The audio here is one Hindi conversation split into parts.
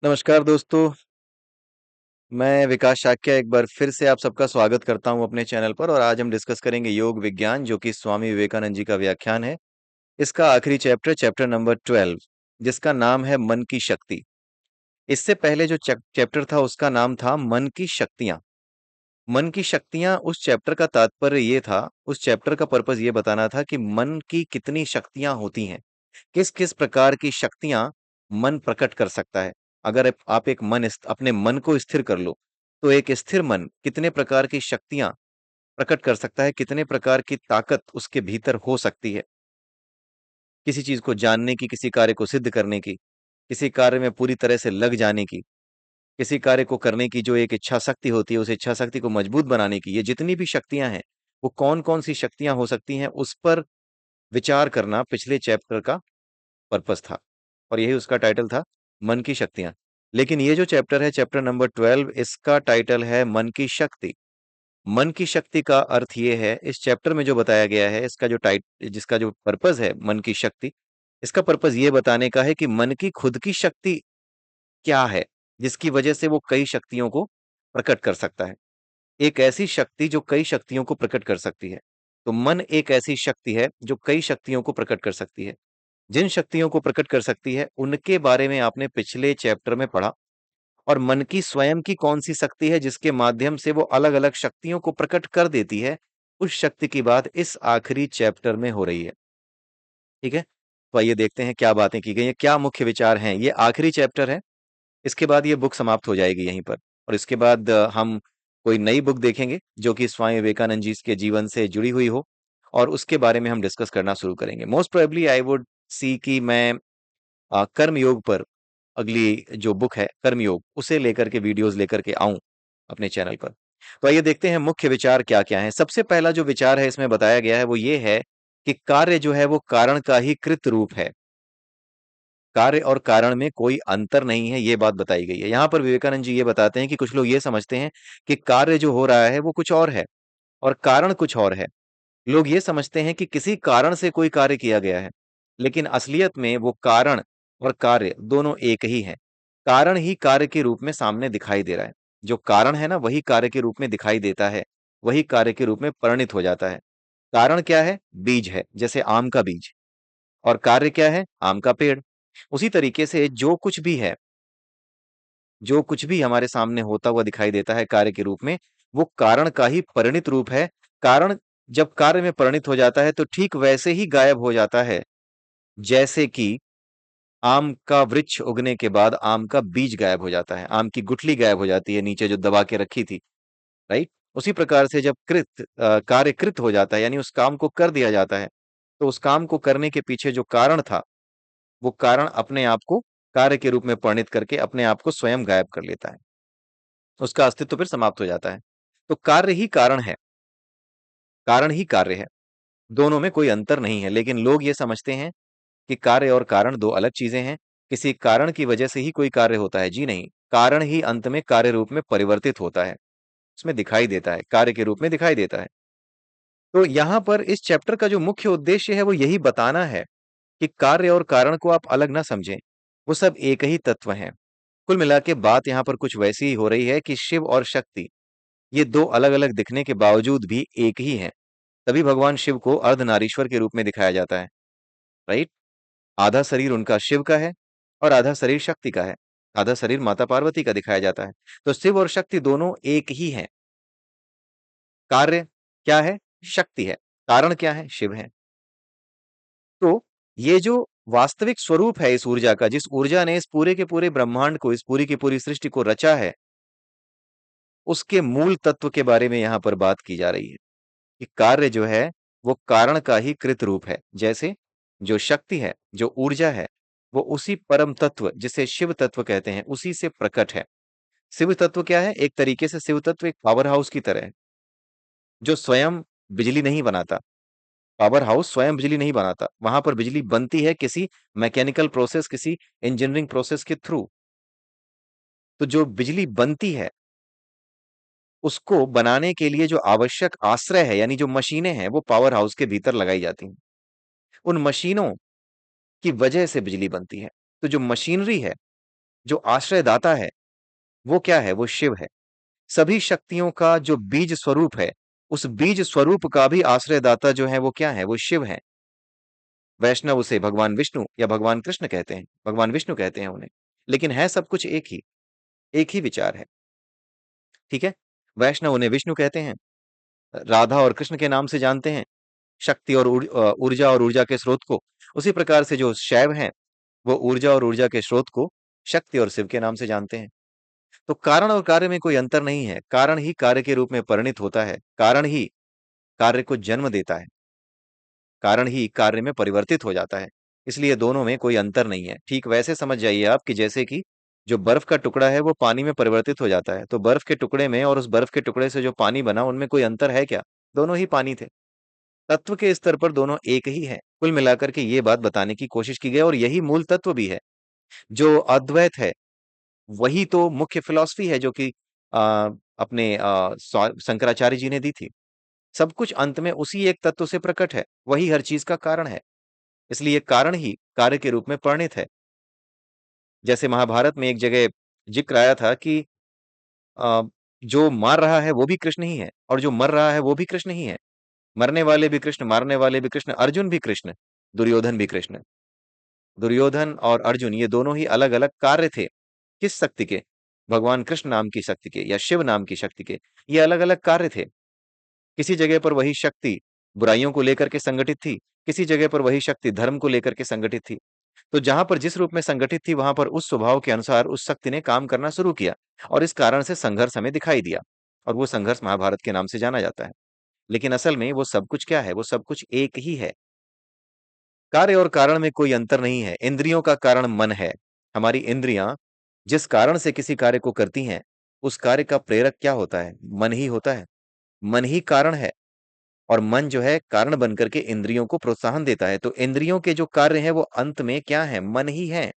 नमस्कार दोस्तों, मैं विकास शाक्य एक बार फिर से आप सबका स्वागत करता हूं अपने चैनल पर। और आज हम डिस्कस करेंगे योग विज्ञान, जो कि स्वामी विवेकानंद जी का व्याख्यान है। इसका आखिरी चैप्टर नंबर 12, जिसका नाम है मन की शक्ति। इससे पहले जो चैप्टर था उसका नाम था मन की शक्तियां। मन की शक्तियां उस चैप्टर का तात्पर्य ये था, उस चैप्टर का पर्पस ये बताना था कि मन की कितनी शक्तियां होती हैं, किस किस प्रकार की शक्तियां मन प्रकट कर सकता है। अगर आप एक अपने मन को स्थिर कर लो, तो एक स्थिर मन कितने प्रकार की शक्तियां प्रकट कर सकता है, कितने प्रकार की ताकत उसके भीतर हो सकती है। किसी चीज को जानने की, किसी कार्य को सिद्ध करने की, किसी कार्य में पूरी तरह से लग जाने की, किसी कार्य को करने की जो एक इच्छा शक्ति होती है, उस इच्छा शक्ति को मजबूत बनाने की, ये जितनी भी शक्तियां हैं, वो कौन कौन सी शक्तियां हो सकती हैं, उस पर विचार करना पिछले चैप्टर का पर्पस था। और यही उसका टाइटल था, मन की शक्तियां। लेकिन ये जो चैप्टर है, चैप्टर नंबर 12, इसका टाइटल है मन की शक्ति। मन की शक्ति का अर्थ ये है, इस चैप्टर में जो बताया गया है, इसका जो जिसका जो पर्पस है, मन की शक्ति, इसका पर्पस ये बताने का है कि मन की खुद की शक्ति क्या है, जिसकी वजह से वो कई शक्तियों को प्रकट कर सकता है। एक ऐसी शक्ति जो कई शक्तियों को प्रकट कर सकती है। तो मन एक ऐसी शक्ति है जो कई शक्तियों को प्रकट कर सकती है। जिन शक्तियों को प्रकट कर सकती है, उनके बारे में आपने पिछले चैप्टर में पढ़ा। और मन की स्वयं की कौन सी शक्ति है जिसके माध्यम से वो अलग अलग शक्तियों को प्रकट कर देती है, उस शक्ति की बात इस आखिरी चैप्टर में हो रही है। ठीक है, तो आइए देखते हैं क्या बातें की गई हैं, क्या मुख्य विचार हैं। ये आखिरी चैप्टर है, इसके बाद ये बुक समाप्त हो जाएगी यहीं पर। और इसके बाद हम कोई नई बुक देखेंगे जो कि स्वामी विवेकानंद जी के जीवन से जुड़ी हुई हो, और उसके बारे में हम डिस्कस करना शुरू करेंगे। Most probably I would see कि मैं कर्म योग पर, अगली जो बुक है कर्म योग, उसे लेकर के वीडियोस लेकर के आऊं अपने चैनल पर। तो आइए देखते हैं मुख्य विचार क्या क्या है। सबसे पहला जो विचार है इसमें बताया गया है वो ये है कि कार्य जो है वो कारण का ही कृत रूप है। कार्य और कारण में कोई अंतर नहीं है, ये बात बताई गई है। यहां पर विवेकानंद जी ये बताते हैं कि कुछ लोग ये समझते हैं कि कार्य जो हो रहा है वो कुछ और है और कारण कुछ और है। लोग ये समझते हैं कि किसी कारण से कोई कार्य किया गया है, लेकिन असलियत में वो कारण और कार्य दोनों एक ही हैं। कारण ही कार्य के रूप में सामने दिखाई दे रहा है। जो कारण है ना, वही कार्य के रूप में दिखाई देता है, वही कार्य के रूप में परिणित हो जाता है। कारण क्या है? बीज है, जैसे आम का बीज। और कार्य क्या है? आम का पेड़। उसी तरीके से जो कुछ भी है, जो कुछ भी हमारे सामने होता हुआ दिखाई देता है कार्य के रूप में, वो कारण का ही परिणित रूप है। कारण जब कार्य में परिणित हो जाता है तो ठीक वैसे ही गायब हो जाता है, जैसे कि आम का वृक्ष उगने के बाद आम का बीज गायब हो जाता है, आम की गुठली गायब हो जाती है नीचे जो दबा के रखी थी। राइट? उसी प्रकार से जब कार्य कृत हो जाता है, यानी उस काम को कर दिया जाता है, तो उस काम को करने के पीछे जो कारण था, वो कारण अपने आप को कार्य के रूप में परिणित करके अपने आप को स्वयं गायब कर लेता है। उसका अस्तित्व फिर समाप्त हो जाता है। तो कार्य ही कारण है, कारण ही कार्य है, दोनों में कोई अंतर नहीं है। लेकिन लोग ये समझते हैं कि कार्य और कारण दो अलग चीजें हैं, किसी कारण की वजह से ही कोई कार्य होता है। जी नहीं, कारण ही अंत में कार्य रूप में परिवर्तित होता है, उसमें दिखाई देता है, कार्य के रूप में दिखाई देता है। तो यहां पर इस चैप्टर का जो मुख्य उद्देश्य है वो यही बताना है कि कार्य और कारण को आप अलग ना समझें, वो सब एक ही तत्व हैं। कुल मिला के बात यहाँ पर कुछ वैसी ही हो रही है कि शिव और शक्ति, ये दो अलग अलग दिखने के बावजूद भी एक ही हैं। तभी भगवान शिव को अर्धनारीश्वर के रूप में दिखाया जाता है। राइट? आधा शरीर उनका शिव का है और आधा शरीर शक्ति का है, आधा शरीर माता पार्वती का दिखाया जाता है। तो शिव और शक्ति दोनों एक ही हैं। कार्य क्या है? शक्ति है। कारण क्या है? शिव है। तो ये जो वास्तविक स्वरूप है इस ऊर्जा का, जिस ऊर्जा ने इस पूरे के पूरे ब्रह्मांड को, इस पूरी की पूरी सृष्टि को रचा है, उसके मूल तत्व के बारे में यहां पर बात की जा रही है कि कार्य जो है वो कारण का ही कृत रूप है। जैसे जो शक्ति है, जो ऊर्जा है, वो उसी परम तत्व जिसे शिव तत्व कहते हैं, उसी से प्रकट है। शिव तत्व क्या है? एक तरीके से शिव तत्व एक पावर हाउस की तरह है, जो स्वयं बिजली नहीं बनाता। पावर हाउस स्वयं बिजली नहीं बनाता, वहां पर बिजली बनती है किसी मैकेनिकल प्रोसेस, किसी इंजीनियरिंग प्रोसेस के थ्रू। तो जो बिजली बनती है, उसको बनाने के लिए जो आवश्यक आश्रय है, यानी जो मशीनें हैं, वो पावर हाउस के भीतर लगाई जाती हैं। उन मशीनों की वजह से बिजली बनती है। तो जो मशीनरी है, जो आश्रयदाता है, वो क्या है? वो शिव है। सभी शक्तियों का जो बीज स्वरूप है, उस बीज स्वरूप का भी आश्रयदाता जो है वो क्या है? वो शिव है। वैष्णव उसे भगवान विष्णु या भगवान कृष्ण कहते हैं, भगवान विष्णु कहते हैं उन्हें। लेकिन है सब कुछ एक ही विचार है, ठीक है? वैष्णव उन्हें विष्णु कहते हैं, राधा और कृष्ण के नाम से जानते हैं, शक्ति और ऊर्जा और ऊर्जा के स्रोत को। उसी प्रकार से जो शैव हैं, वो ऊर्जा और ऊर्जा के स्रोत को शक्ति और शिव के नाम से जानते हैं। तो कारण और कार्य में कोई अंतर नहीं है। कारण ही कार्य के रूप में परिणित होता है, कारण ही कार्य को जन्म देता है, कारण ही कार्य में परिवर्तित हो जाता है। इसलिए दोनों में कोई अंतर नहीं है। ठीक वैसे समझ जाइए आप कि जैसे कि जो बर्फ का टुकड़ा है वो पानी में परिवर्तित हो जाता है, तो बर्फ के टुकड़े में और उस बर्फ के टुकड़े से जो पानी बना उनमें कोई अंतर है क्या? दोनों ही पानी थे। तत्व के स्तर पर दोनों एक ही है। कुल मिलाकर के ये बात बताने की कोशिश की गई और यही मूल तत्व भी है। जो अद्वैत है वही तो मुख्य फिलॉसफी है जो कि अपने शंकराचार्य जी ने दी थी। सब कुछ अंत में उसी एक तत्व से प्रकट है, वही हर चीज का कारण है। इसलिए कारण ही कार्य के रूप में परिणित है। जैसे महाभारत में एक जगह जिक्र आया था कि अ, जो मार रहा है वो भी कृष्ण ही है और जो मर रहा है वो भी कृष्ण ही है। मरने वाले भी कृष्ण, मारने वाले भी कृष्ण, अर्जुन भी कृष्ण, दुर्योधन भी कृष्ण। दुर्योधन और अर्जुन ये दोनों ही अलग अलग कार्य थे। किस शक्ति के? भगवान कृष्ण नाम की शक्ति के या शिव नाम की शक्ति के। ये अलग अलग कार्य थे। किसी जगह पर वही शक्ति बुराइयों को लेकर के संगठित थी, किसी जगह पर वही शक्ति धर्म को लेकर के संगठित थी। तो जहां पर जिस रूप में संगठित थी वहां पर उस स्वभाव के अनुसार उस शक्ति ने काम करना शुरू किया और इस कारण से संघर्ष हमें दिखाई दिया और वो संघर्ष महाभारत के नाम से जाना जाता है। लेकिन असल में वो सब कुछ क्या है? वो सब कुछ एक ही है। कार्य और कारण में कोई अंतर नहीं है। इंद्रियों का कारण मन है। हमारी इंद्रियां जिस कारण से किसी कार्य को करती हैं, उस कार्य का प्रेरक क्या होता है? मन ही होता है। मन ही कारण है और मन जो है कारण बनकर के इंद्रियों को प्रोत्साहन देता है। तो इंद्रियों के जो कार्य हैं वो अंत में क्या है? मन ही है।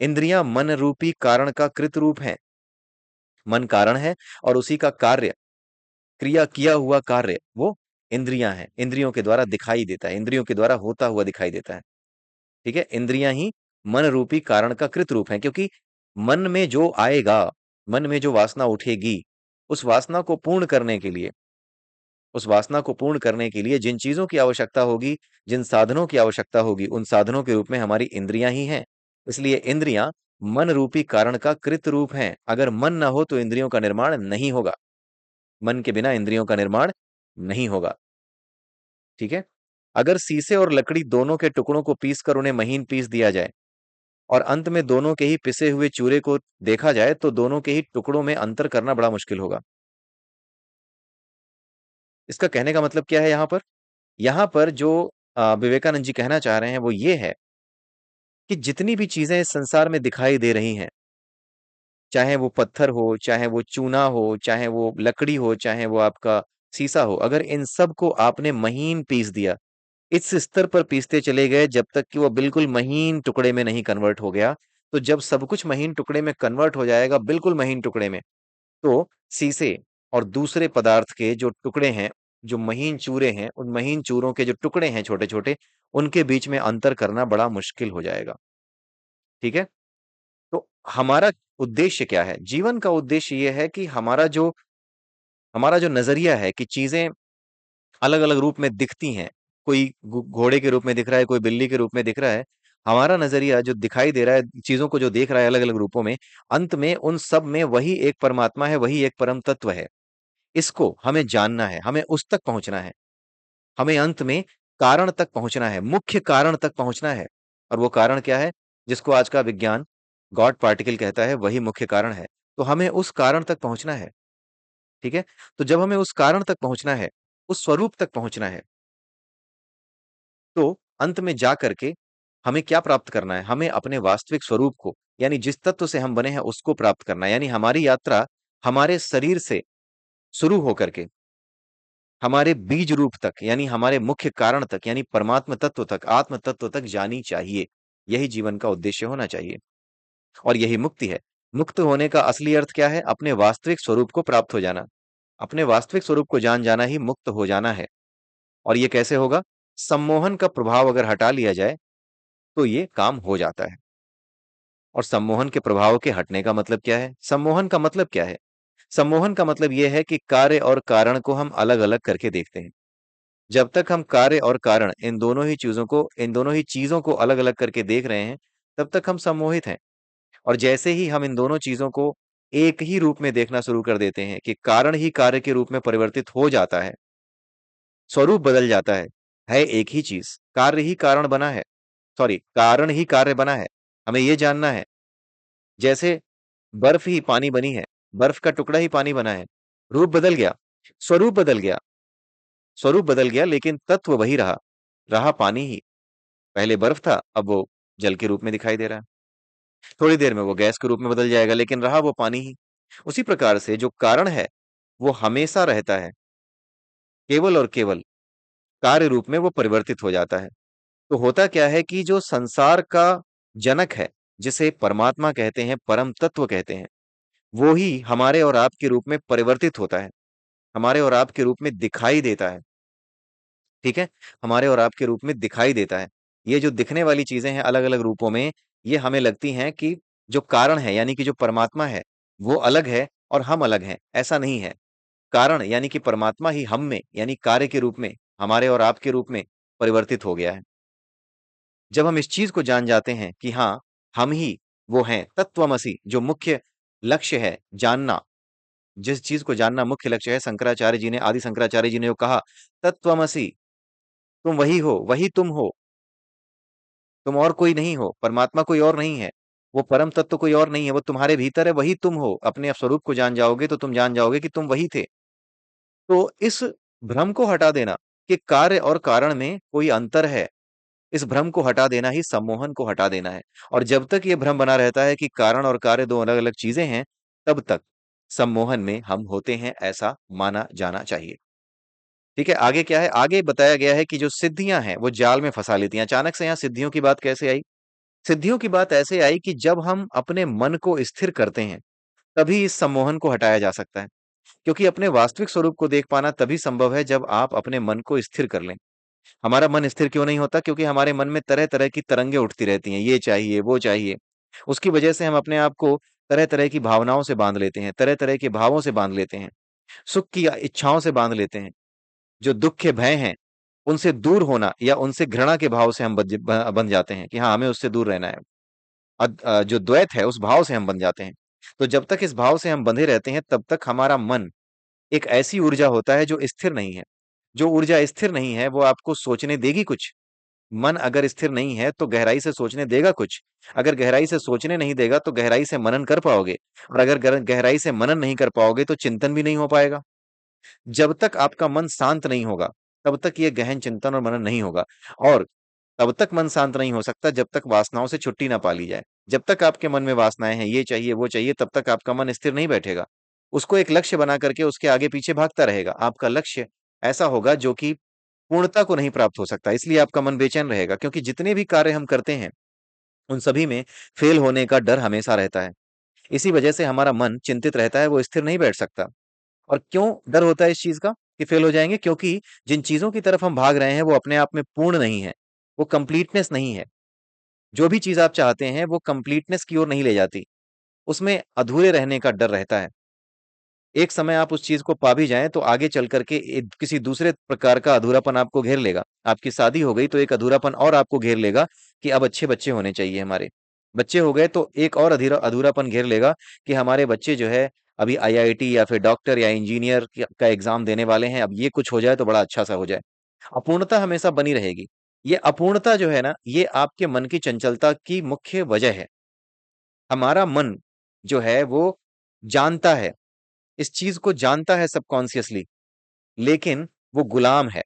इंद्रियां मन रूपी कारण का कृत रूप है। मन कारण है और उसी का कार्य, क्रिया किया हुआ कार्य वो इंद्रियां हैं। इंद्रियों के द्वारा दिखाई देता है, इंद्रियों के द्वारा होता हुआ दिखाई देता है। ठीक है? इंद्रियां ही मन रूपी कारण का कृत रूप है, क्योंकि मन में जो आएगा, मन में जो वासना उठेगी, उस वासना को पूर्ण करने के लिए, उस वासना को पूर्ण करने के लिए जिन चीजों की आवश्यकता होगी, जिन साधनों की आवश्यकता होगी, उन साधनों के रूप में हमारी इंद्रियां ही हैं। इसलिए इंद्रियां मन रूपी कारण का कृत रूप हैं। अगर मन ना हो तो इंद्रियों का निर्माण नहीं होगा। मन के बिना इंद्रियों का निर्माण नहीं होगा। ठीक है? अगर शीशे और लकड़ी दोनों के टुकड़ों को पीस कर उन्हें महीन पीस दिया जाए और अंत में दोनों के ही पिसे हुए चूरे को देखा जाए तो दोनों के ही टुकड़ों में अंतर करना बड़ा मुश्किल होगा। इसका कहने का मतलब क्या है यहाँ पर? यहाँ पर जो विवेकानंद जी कहना चाह रहे हैं वो ये है कि जितनी भी चीजें इस संसार में दिखाई दे रही हैं, चाहे वो पत्थर हो, चाहे वो चूना हो, चाहे वो लकड़ी हो, चाहे वो आपका शीशा हो, अगर इन सब को आपने महीन पीस दिया, इस स्तर पर पीसते चले गए जब तक कि वो बिल्कुल महीन टुकड़े में नहीं कन्वर्ट हो गया, तो जब सब कुछ महीन टुकड़े में कन्वर्ट हो जाएगा, बिल्कुल महीन टुकड़े में, तो शीशे और दूसरे पदार्थ के जो टुकड़े हैं, जो महीन चूरे हैं, उन महीन चूरों के जो टुकड़े हैं छोटे-छोटे, उनके बीच में अंतर करना बड़ा मुश्किल हो जाएगा। ठीक है? तो हमारा उद्देश्य क्या है? जीवन का उद्देश्य ये है कि हमारा जो नज़रिया है कि चीज़ें अलग-अलग रूप में दिखती हैं। कोई घोड़े के रूप में दिख रहा है, कोई बिल्ली के रूप में दिख रहा है। हमारा नज़रिया जो दिखाई दे रहा है, चीज़ों को जो देख रहा है अलग-अलग रूपों में, अंत में उन सब में वही एक परमात्मा है, वही एक परम तत्व है। इसको हमें जानना है, हमें उस तक पहुँचना है। हमें अंत में कारण तक पहुँचना है, मुख्य कारण तक पहुँचना है। और वो कारण क्या है? जिसको आज का विज्ञान गॉड पार्टिकल कहता है, वही मुख्य कारण है। तो हमें उस कारण तक पहुँचना है, ठीक है? तो जब हमें उस कारण तक पहुँचना है, उस स्वरूप तक पहुँचना है, तो अंत में जा करके हमें क्या प्राप्त करना है? हमें अपने वास्तविक स्वरूप को, यानी जिस तत्व से हम बने हैं, उसको प्राप्त करना है। यानी हमारी यात्रा हमारे शरीर से शुरू होकर के हमारे बीज रूप तक, यानी हमारे मुख्य कारण तक, यानी परमात्म तत्व तक, आत्म तत्व तक जानी चाहिए। यही जीवन का उद्देश्य होना चाहिए और यही मुक्ति है। मुक्त होने का असली अर्थ क्या है? अपने वास्तविक स्वरूप को प्राप्त हो जाना। अपने वास्तविक स्वरूप को जान जाना ही मुक्त हो जाना है। और ये कैसे होगा? सम्मोहन का प्रभाव अगर हटा लिया जाए, तो ये काम हो जाता है। और सम्मोहन के प्रभाव के हटने का मतलब क्या है? सम्मोहन का मतलब क्या है? सम्मोहन का मतलब यह है कि कार्य और कारण को हम अलग-अलग करके देखते हैं। जब तक हम कार्य और कारण इन दोनों ही चीज़ों को अलग-अलग करके देख रहे हैं, तब तक हम सम्मोहित हैं। और जैसे ही हम इन दोनों चीज़ों को एक ही रूप में देखना शुरू कर देते हैं कि कारण ही कार्य के रूप में परिवर्तित हो जाता है, स्वरूप बदल जाता है एक ही चीज़, कार्य ही कारण बना है, सॉरी कारण ही कार्य बना है। हमें ये जानना है, जैसे बर्फ ही पानी बनी है, बर्फ का टुकड़ा ही पानी बना है, रूप बदल गया, स्वरूप बदल गया, स्वरूप बदल गया लेकिन तत्व वही रहा, रहा पानी ही। पहले बर्फ था, अब वो जल के रूप में दिखाई दे रहा है। थोड़ी देर में वो गैस के रूप में बदल जाएगा लेकिन रहा वो पानी ही। उसी प्रकार से जो कारण है, वो हमेशा रहता है, केवल और केवल कार्य रूप में वो परिवर्तित हो जाता है। तो होता क्या है कि जो संसार का जनक है, जिसे परमात्मा कहते हैं, परम तत्व कहते हैं, वो ही हमारे और आपके रूप में परिवर्तित होता है, हमारे और आपके रूप में दिखाई देता है, ठीक है? हमारे और आपके रूप में दिखाई देता है। ये जो दिखने वाली चीज़ें हैं अलग-अलग रूपों में, ये हमें लगती हैं कि जो कारण है यानी कि जो परमात्मा है, वो अलग है और हम अलग हैं, ऐसा नहीं है। कारण यानी कि परमात्मा ही हम में यानी कार्य के रूप में, हमारे और आपके रूप में परिवर्तित हो गया है। जब हम इस चीज़ को जान जाते हैं कि हाँ, हम ही वो हैं, तत्त्वमसि जो मुख्य लक्ष्य है जानना, जिस चीज़ को जानना मुख्य लक्ष्य है, शंकराचार्य जी ने आदि शंकराचार्य जी ने जो कहा, तत्त्वमसि तुम वही हो, वही तुम हो, तुम और कोई नहीं हो, परमात्मा कोई और नहीं है, वो परम तत्व कोई और नहीं है, वो तुम्हारे भीतर है, वही तुम हो। अपने स्वरूप को जान जाओगे तो तुम जान जाओगे कि तुम वही थे। तो इस भ्रम को हटा देना कि कार्य और कारण में कोई अंतर है, इस भ्रम को हटा देना ही सम्मोहन को हटा देना है। और जब तक ये भ्रम बना रहता है कि कारण और कार्य 2 अलग-अलग चीज़ें हैं, तब तक सम्मोहन में हम होते हैं, ऐसा माना जाना चाहिए। ठीक है, आगे क्या है? आगे बताया गया है कि जो सिद्धियाँ हैं, वो जाल में फँसा लेती हैं। अचानक से यहाँ सिद्धियों की बात कैसे आई? सिद्धियों की बात ऐसे आई कि जब हम अपने मन को स्थिर करते हैं, तभी इस सम्मोहन को हटाया जा सकता है। क्योंकि अपने वास्तविक स्वरूप को देख पाना तभी संभव है जब आप अपने मन को स्थिर कर लें। हमारा मन स्थिर क्यों नहीं होता? क्योंकि हमारे मन में तरह-तरह की तरंगें उठती रहती हैं, ये चाहिए, वो चाहिए। उसकी वजह से हम अपने आप को तरह-तरह की भावनाओं से बाँध लेते हैं, तरह-तरह के भावों से बाँध लेते हैं, सुख की इच्छाओं से बाँध लेते हैं। जो दुःख के भय हैं, उनसे दूर होना या उनसे घृणा के भाव से हम बंध जाते हैं कि हाँ, हमें उससे दूर रहना है। जो द्वैत है, उस भाव से हम बंध जाते हैं। तो जब तक इस भाव से हम बंधे रहते हैं, तब तक हमारा मन एक ऐसी ऊर्जा होता है जो स्थिर नहीं है। जो ऊर्जा स्थिर नहीं है, वो आपको सोचने देगी कुछ। मन अगर स्थिर नहीं है, तो गहराई से सोचने देगा कुछ। अगर गहराई से सोचने नहीं देगा, तो गहराई से मनन कर पाओगे और अगर गहराई से मनन नहीं कर पाओगे, तो चिंतन भी नहीं हो पाएगा। जब तक आपका मन शांत नहीं होगा, तब तक ये गहन चिंतन और मनन नहीं होगा और तब तक मन शांत नहीं हो सकता जब तक वासनाओं से छुट्टी ना पा ली जाए। जब तक आपके मन में वासनाएँ हैं, ये चाहिए, वो चाहिए, तब तक आपका मन स्थिर नहीं बैठेगा। उसको एक लक्ष्य बना करके उसके आगे-पीछे भागता रहेगा। आपका लक्ष्य ऐसा होगा जो कि पूर्णता को नहीं प्राप्त हो सकता, इसलिए आपका मन बेचैन रहेगा क्योंकि जितने भी कार्य हम करते हैं, उन सभी में फेल होने का डर हमेशा रहता है। इसी वजह से हमारा मन चिंतित रहता है, वो स्थिर नहीं बैठ सकता। और क्यों डर होता है इस चीज़ का कि फेल हो जाएँगे? क्योंकि जिन चीज़ों की तरफ हम भाग रहे हैं, वो अपने आप में पूर्ण नहीं है, वो कंप्लीटनेस नहीं है। जो भी चीज़ आप चाहते हैं, वो कंप्लीटनेस की ओर नहीं ले जाती, उसमें अधूरे रहने का डर रहता है। एक समय आप उस चीज़ को पा भी जाएँ, तो आगे चल कर के किसी दूसरे प्रकार का अधूरापन आपको घेर लेगा। आपकी शादी हो गई, तो एक अधूरापन और आपको घेर लेगा कि अब अच्छे बच्चे होने चाहिए हमारे। बच्चे हो गए, तो एक और अधूरापन घेर लेगा कि हमारे बच्चे जो है, अभी आईआईटी या फिर डॉक्टर या इंजीनियर का एग्ज़ाम देने वाले हैं, अब ये कुछ हो जाए, तो बड़ा अच्छा-सा हो जाए। अपूर्णता हमेशा बनी रहेगी। ये अपूर्णता जो है ना, ये आपके मन की चंचलता की मुख्य वजह है। हमारा मन जो है, वो जानता है, इस चीज़ को जानता है सबकॉन्शियसली, लेकिन वो गुलाम है,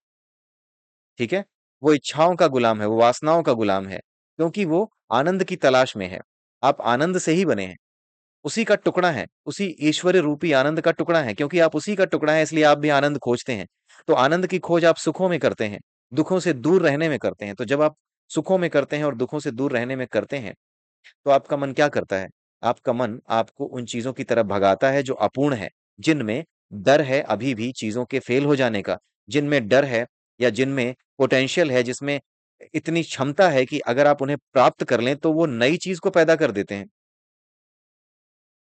ठीक है? वो इच्छाओं का गुलाम है, वो वासनाओं का गुलाम है, क्योंकि वो आनंद की तलाश में है। आप आनंद से ही बने हैं, उसी का टुकड़ा हैं, उसी ईश्वरीय रूपी आनंद का टुकड़ा हैं, क्योंकि आप उसी का टुकड़ा हैं इसलिए आप भी आनंद खोजते हैं। तो आनंद की खोज आप सुखों में करते हैं, दुखों से दूर रहने में करते हैं। तो जब आप सुखों में करते हैं और दुखों से दूर रहने में करते हैं, तो आपका मन क्या करता है? आपका मन आपको उन चीज़ों की तरफ भगाता है जो अपूर्ण है, जिनमें डर है अभी भी चीज़ों के फ़ेल हो जाने का, जिनमें डर है या जिनमें पोटेंशियल है, जिसमें इतनी क्षमता है कि अगर आप उन्हें प्राप्त कर लें, तो वो नई चीज़ को पैदा कर देते हैं।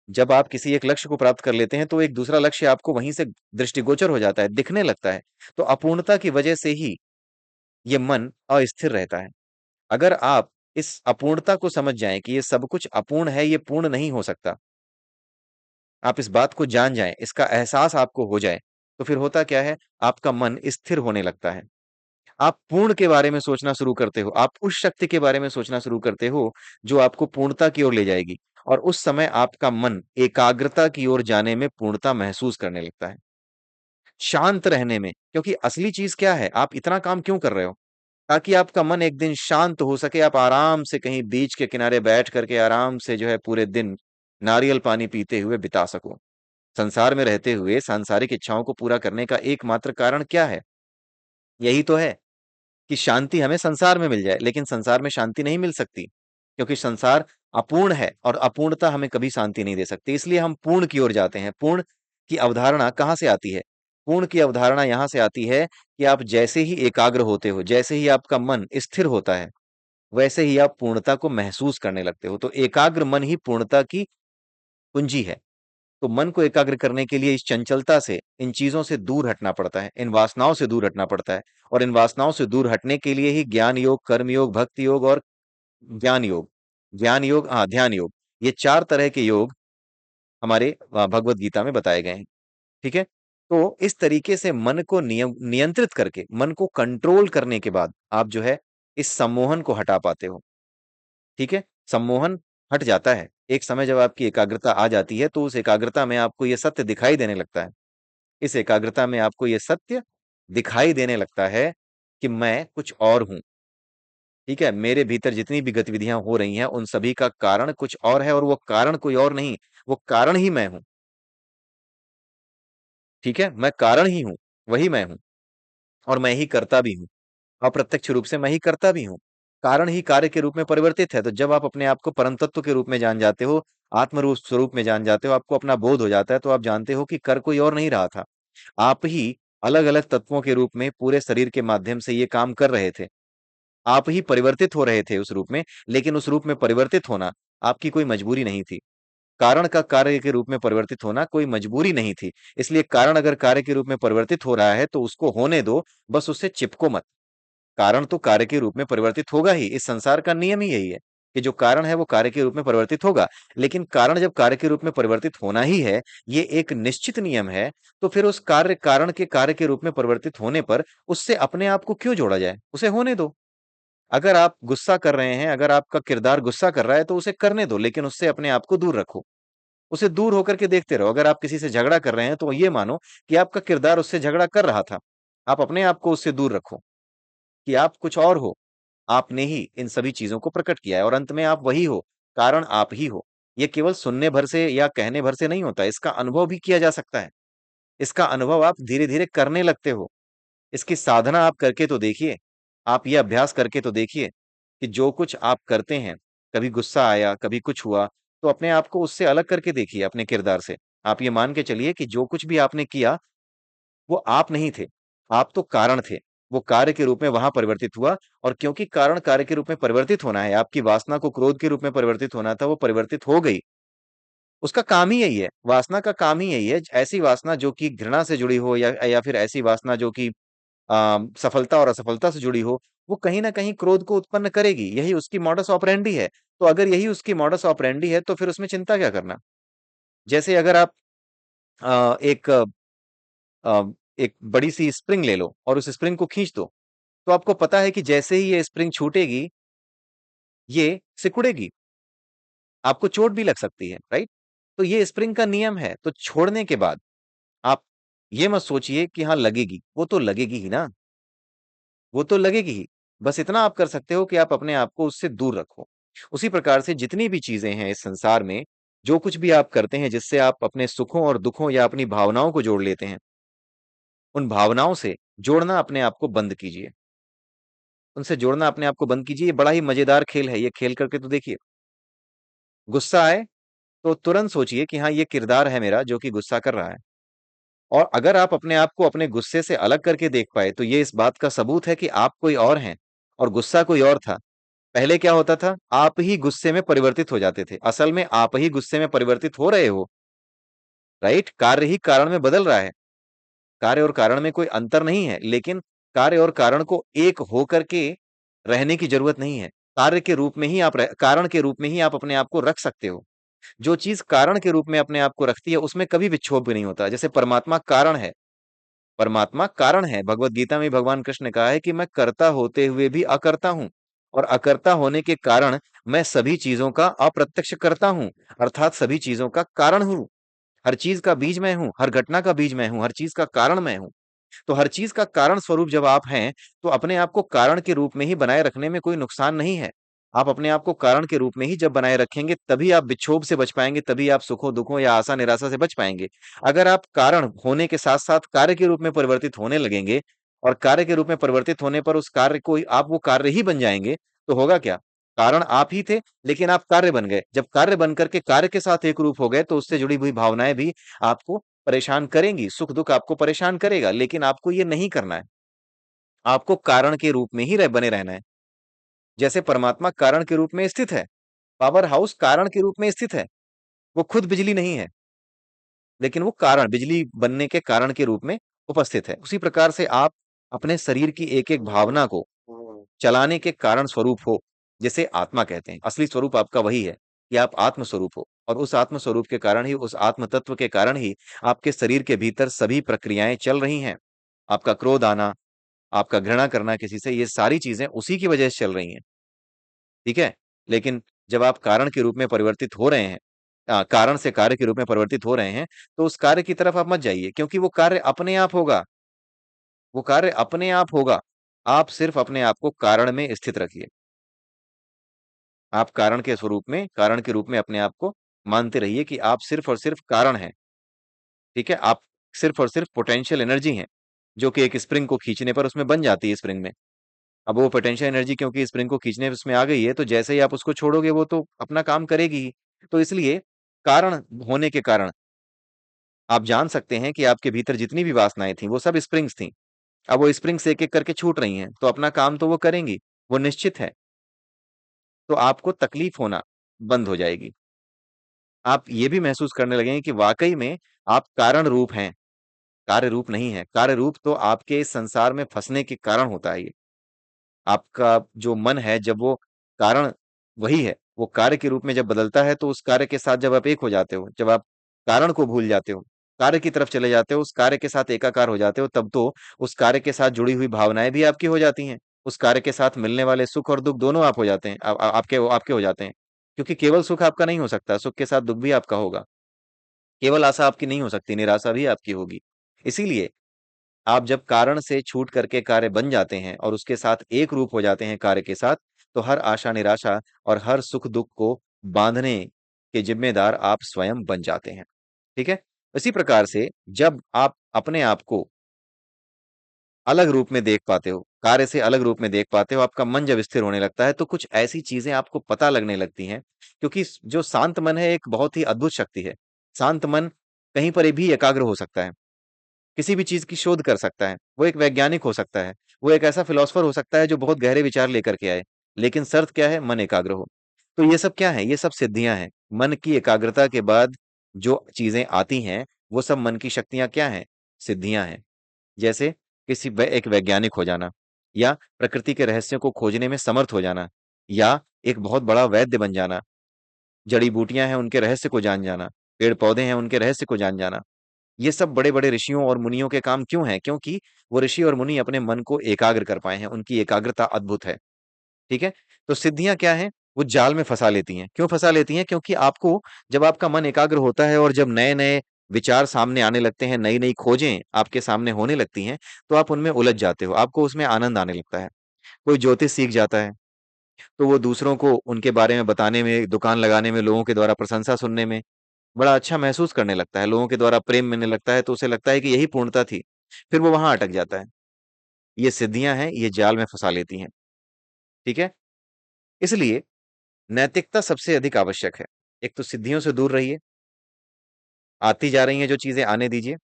जब आप किसी एक लक्ष्य को प्राप्त कर लेते हैं, तो एक दूसरा लक्ष्य आपको वहीं से दृष्टिगोचर हो जाता है, दिखने लगता है। तो अपूर्णता की वजह से ही ये मन अस्थिर रहता है। अगर आप इस अपूर्णता को समझ जाएँ कि ये सब कुछ अपूर्ण है, ये पूर्ण नहीं हो सकता, आप इस बात को जान जाएँ, इसका एहसास आपको हो जाए, तो फिर होता क्या है, आपका मन स्थिर होने लगता है। आप पूर्ण के बारे में सोचना शुरू करते हो, आप उस शक्ति के बारे में सोचना शुरू करते हो, जो आपको पूर्णता की ओर ले जाएगी और उस समय आपका मन एकाग्रता की ओर जाने में पूर्णता महसूस करने लगता है। शांत रहने में, क्योंकि असली चीज़ क्या है, आप इतना काम क्यों कर रहे हो? ताकि आपका मन एक दिन शांत हो सके, आप आराम से कहीं बीच के किनारे बैठ करके आराम से जो है पूरे दिन नारियल पानी पीते हुए बिता सको। संसार में रहते हुए सांसारिक इच्छाओं को पूरा करने का एकमात्र कारण क्या है? यही तो है कि शांति हमें संसार में मिल जाए, लेकिन संसार में शांति नहीं मिल सकती, क्योंकि संसार अपूर्ण है और अपूर्णता हमें कभी शांति नहीं दे सकती। इसलिए हम पूर्ण की ओर जाते हैं। पूर्ण की अवधारणा कहाँ से आती है? पूर्ण की अवधारणा यहाँ से आती है कि आप जैसे ही एकाग्र होते हो, जैसे ही आपका मन स्थिर होता है, वैसे ही आप पूर्णता को महसूस करने लगते हो। तो एकाग्र मन ही पूर्णता की कुंजी है। तो मन को एकाग्र करने के लिए इस चंचलता से, इन चीज़ों से दूर हटना पड़ता है, इन वासनाओं से दूर हटना पड़ता है और इन वासनाओं से दूर हटने के लिए ही ज्ञान योग, कर्म योग, भक्ति योग और ज्ञान योग, हाँ, ध्यान योग, ये 4 तरह के योग हमारे भगवत गीता में बताए गए हैं, ठीक है? तो इस तरीके से मन को नियंत्रित करके, मन को कंट्रोल करने के बाद, आप जो है, इस सम्मोहन को हटा पाते हो, ठीक है? सम्मोहन हट जाता है। एक समय जब आपकी एकाग्रता आ जाती है, तो उस एकाग्रता में आपको ये सत्य दिखाई देने लगता है। इस एकाग्रता में आपको ये सत्य दिखाई देने लगता है कि मैं कुछ और हूँ, ठीक है? मेरे भीतर जितनी भी गतिविधियाँ हो रही हैं, उन सभी का कारण कुछ और है और वो कारण कोई और नहीं, वो कारण ही मैं हूँ, ठीक है? मैं कारण ही हूँ, वही मैं हूँ और मैं ही करता भी हूँ। अप्रत्यक्ष रूप से मैं ही करता भी हूँ। कारण ही कार्य के रूप में परिवर्तित है, तो जब आप अपने आप को परम तत्व के रूप में जान जाते हो, आत्म रूप स्वरूप में जान जाते हो, आपको अपना बोध हो जाता है, तो आप जानते हो कि कर कोई और नहीं रहा था। आप ही अलग-अलग तत्वों के रूप में पूरे शरीर के माध्यम से ये काम कर रहे थे। आप ही परिवर्तित हो रहे थे उस रूप में, लेकिन उस रूप में परिवर्तित होना आपकी कोई मजबूरी नहीं थी। कारण का कार्य के रूप में परिवर्तित होना कोई मजबूरी नहीं थी। इसलिए कारण अगर कार्य के रूप में परिवर्तित हो रहा है, तो उसको होने दो, बस उससे चिपको मत। कारण तो कार्य के रूप में परिवर्तित होगा ही, इस संसार का नियम ही यही है कि जो कारण है वो कार्य के रूप में परिवर्तित होगा। लेकिन कारण जब कार्य के रूप में परिवर्तित होना ही है, ये एक निश्चित नियम है, तो फिर उस कार्य कारण के कार्य के रूप में परिवर्तित होने पर उससे अपने आप को क्यों जोड़ा जाए? उसे होने दो। अगर आप गुस्सा कर रहे हैं, अगर आपका किरदार गुस्सा कर रहा है, तो उसे करने दो, लेकिन उससे अपने आप को दूर रखो। उसे दूर होकर के देखते रहो। अगर आप किसी से झगड़ा कर रहे हैं, तो ये मानो कि आपका किरदार उससे झगड़ा कर रहा था। आप अपने आप को उससे दूर रखो कि आप कुछ और हो। आपने ही इन सभी चीज़ों को प्रकट किया है और अंत में आप वही हो, कारण आप ही हो। ये केवल सुनने भर से या कहने भर से नहीं होता, इसका अनुभव भी किया जा सकता है। इसका अनुभव आप धीरे-धीरे करने लगते हो। इसकी साधना आप करके तो देखिए, आप ये अभ्यास करके तो देखिए कि जो कुछ आप करते हैं, कभी गुस्सा आया, कभी कुछ हुआ, तो अपने आप को उससे अलग करके देखिए अपने किरदार से। आप ये मान के चलिए कि जो कुछ भी आपने किया, वो आप नहीं थे, आप तो कारण थे। वो कार्य के रूप में वहाँ परिवर्तित हुआ और क्योंकि कारण कार्य के रूप में परिवर्तित होना है, आपकी वासना को क्रोध के रूप में परिवर्तित होना था, वो परिवर्तित हो गई। उसका काम ही यही है, वासना का काम ही यही है। ऐसी वासना जो कि घृणा से जुड़ी हो या फिर ऐसी वासना जो कि सफलता और असफलता से जुड़ी हो, वो कहीं न कहीं क्रोध को उत्पन्न करेगी। यही उसकी मॉडस ऑपरेंडी है। तो अगर यही उसकी मॉडस ऑपरेंडी है, तो फिर उसमें चिंता क्या करना? जैसे अगर आप अ, एक अ, एक बड़ी-सी स्प्रिंग ले लो और उस स्प्रिंग को खींच दो, तो आपको पता है कि जैसे ही ये स्प्रिंग छूटेगी, ये सिकुड़ेगी, आपको चोट भी लग सकती है, राइट? तो ये स्प्रिंग का नियम है, तो छोड़ने के बाद आप ये मत सोचिए कि हाँ लगेगी, वो तो लगेगी ही ना, वो तो लगेगी ही। बस इतना आप कर सकते हो कि आप अपने आप को उससे दूर रखो। उसी प्रकार से जितनी भी चीज़ें हैं इस संसार में, जो कुछ भी आप करते हैं जिससे आप अपने सुखों और दुखों या अपनी भावनाओं को जोड़ लेते हैं, उन भावनाओं से जोड़ना अपने आप को बंद कीजिए। उनसे जोड़ना अपने आप को बंद कीजिए, ये बड़ा ही मज़ेदार खेल है, ये खेल करके तो देखिए। गुस्सा आए, तो तुरंत सोचिए कि हाँ, ये किरदार है मेरा जो कि गुस्सा कर रहा है। और अगर आप अपने आप को अपने गुस्से से अलग करके देख पाए, तो ये इस बात का सबूत है कि आप कोई और हैं और गुस्सा कोई और था। पहले क्या होता था? आप ही गुस्से में परिवर्तित हो जाते थे। असल में आप ही गुस्से में परिवर्तित हो रहे हो, राइट? कार्य ही कारण में बदल रहा है। कार्य और कारण में कोई अंतर नहीं है, लेकिन कार्य और कारण को एक होकर के रहने की जरूरत नहीं है। कार्य के रूप में ही कारण के रूप में ही आप अपने आप को रख सकते हो। जो चीज कारण के रूप में अपने आप को रखती है, उसमें कभी विक्षोभ भी नहीं होता। जैसे परमात्मा कारण है, परमात्मा कारण है। भगवत गीता में भगवान कृष्ण ने कहा है कि मैं कर्ता होते हुए भी अकर्ता हूं, और अकर्ता होने के कारण मैं सभी चीजों का अप्रत्यक्ष करता हूं, अर्थात सभी चीजों का कारण हूं। हर चीज का बीज मैं हूं, हर घटना का बीज मैं हूं, हर चीज का कारण मैं हूं। तो हर चीज का कारण स्वरूप जब आप हैं, तो अपने आप को कारण के रूप में ही बनाए रखने में कोई नुकसान नहीं है। आप अपने आप को कारण के रूप में ही जब बनाए रखेंगे, तभी आप विक्षोभ से बच पाएंगे, तभी आप सुखों दुखों या आशा निराशा से बच पाएंगे। अगर आप कारण होने के साथ साथ कार्य के रूप में परिवर्तित होने लगेंगे, और कार्य के रूप में परिवर्तित होने पर उस कार्य को आप वो कार्य ही बन जाएंगे, तो होगा क्या? कारण आप ही थे, लेकिन आप कार्य बन गए। जब कार्य बन करके कार्य के साथ एक रूप हो गए, तो उससे जुड़ी हुई भावनाएं भी आपको परेशान करेंगी, सुख दुख आपको परेशान करेगा, लेकिन आपको ये नहीं करना है। आपको कारण के रूप में ही बने रहना है। जैसे परमात्मा कारण के रूप में स्थित है, पावर हाउस कारण के रूप में स्थित है, वो खुद बिजली नहीं है, लेकिन वो कारण, बिजली बनने के कारण के रूप में उपस्थित है। उसी प्रकार से आप अपने शरीर की एक एक भावना को चलाने के कारण स्वरूप हो, जिसे आत्मा कहते हैं। असली स्वरूप आपका वही है कि आप आत्म स्वरूप हो, और उस आत्म स्वरूप के कारण ही, उस आत्म तत्व के कारण ही आपके शरीर के भीतर सभी प्रक्रियाएं चल रही हैं। आपका क्रोध आना, आपका घृणा करना किसी से, ये सारी चीजें उसी की वजह से चल रही हैं। ठीक है? लेकिन जब आप कारण के रूप में परिवर्तित हो रहे हैं, कारण से कार्य के रूप में परिवर्तित हो रहे हैं, तो उस कार्य की तरफ आप मत जाइए, क्योंकि वो कार्य अपने आप होगा। वो कार्य अपने आप होगा। आप सिर्फ अपने आप को कारण में स्थित रखिए। आप कारण के स्वरूप में, कारण के रूप में अपने आप को मानते रहिए कि आप सिर्फ और सिर्फ कारण हैं। ठीक है? आप सिर्फ और सिर्फ पोटेंशियल एनर्जी हैं, जो कि एक स्प्रिंग को खींचने पर उसमें बन जाती है स्प्रिंग में। अब वो पोटेंशियल एनर्जी क्योंकि स्प्रिंग को खींचने उसमें आ गई है, तो जैसे ही आप उसको छोड़ोगे, वो तो अपना काम करेगी ही। तो इसलिए कारण होने के कारण आप जान सकते हैं कि आपके भीतर जितनी भी वासनाएं थी, वो सब स्प्रिंग्स थी। अब वो स्प्रिंग्स एक एक करके छूट रही हैं, तो अपना काम तो वो करेंगी, वो निश्चित है। तो आपको तकलीफ होना बंद हो जाएगी। आप ये भी महसूस करने लगेंगे कि वाकई में आप कारण रूप हैं, कार्य रूप नहीं है। कार्य रूप तो आपके इस संसार में फंसने के कारण होता है ये। आपका जो मन है, जब वो कारण वही है, वो कार्य के रूप में जब बदलता है, तो उस कार्य के साथ जब आप एक हो जाते हो, जब आप कारण को भूल जाते हो, कार्य की तरफ चले जाते हो, उस कार्य के साथ एकाकार हो जाते हो, तब तो उस कार्य के साथ जुड़ी हुई भावनाएं भी आपकी हो जाती हैं। उस कार्य के साथ मिलने वाले सुख और दुख दोनों आप हो जाते हैं, आपके हो जाते हैं। क्योंकि केवल सुख आपका नहीं हो सकता, सुख के साथ दुख भी आपका होगा। केवल आशा आपकी नहीं हो सकती, निराशा भी आपकी होगी। इसीलिए आप जब कारण से छूट करके कार्य बन जाते हैं और उसके साथ एक रूप हो जाते हैं कार्य के साथ, तो हर आशा निराशा और हर सुख दुख को बांधने के जिम्मेदार आप स्वयं बन जाते हैं। ठीक है? इसी प्रकार से जब आप अपने आप को अलग रूप में देख पाते हो, कार्य से अलग रूप में देख पाते हो, आपका मन जब स्थिर होने लगता है, तो कुछ ऐसी चीजें आपको पता लगने लगती हैं। क्योंकि जो शांत मन है, एक बहुत ही अद्भुत शक्ति है। शांत मन कहीं पर भी एकाग्र हो सकता है, किसी भी चीज की शोध कर सकता है, वो एक वैज्ञानिक हो सकता है, वो एक ऐसा फिलोसफर हो सकता है जो बहुत गहरे विचार लेकर के आए। लेकिन शर्त क्या है? मन एकाग्र हो। तो ये सब क्या है? ये सब सिद्धियां हैं। मन की एकाग्रता के बाद जो चीजें आती हैं, वो सब मन की शक्तियां क्या हैं? सिद्धियां हैं। जैसे एक वैज्ञानिक हो जाना, या प्रकृति के रहस्यों को खोजने में समर्थ हो जाना, या एक बहुत बड़ा वैद्य बन जाना, जड़ी बूटियां हैं उनके रहस्य को जान जाना, पेड़ पौधे हैं उनके रहस्य को जान जाना। ये सब बड़े-बड़े ऋषियों और मुनियों के काम क्यों हैं? क्योंकि वो ऋषि और मुनि अपने मन को एकाग्र कर पाए हैं, उनकी एकाग्रता अद्भुत है। ठीक है? तो सिद्धियाँ क्या हैं? वो जाल में फँसा लेती हैं। क्यों फँसा लेती हैं? क्योंकि आपको, जब आपका मन एकाग्र होता है और जब नए-नए विचार सामने आने लगते हैं, नई-नई खोजें आपके सामने होने लगती हैं, तो आप उनमें उलझ जाते हो, आपको उसमें आनंद आने लगता है। कोई ज्योतिष सीख जाता है, तो वो दूसरों को उनके बारे में बताने में, दुकान लगाने में, लोगों के द्वारा प्रशंसा सुनने में बड़ा अच्छा महसूस करने लगता है, लोगों के द्वारा प्रेम मिलने लगता है, तो उसे लगता है कि यही पूर्णता थी। फिर वो वहां अटक जाता है। ये सिद्धियां हैं, ये जाल में फंसा लेती हैं। ठीक है? इसलिए नैतिकता सबसे अधिक आवश्यक है। एक तो सिद्धियों से दूर रहिए, आती जा रही हैं जो चीजें आने दीजिए।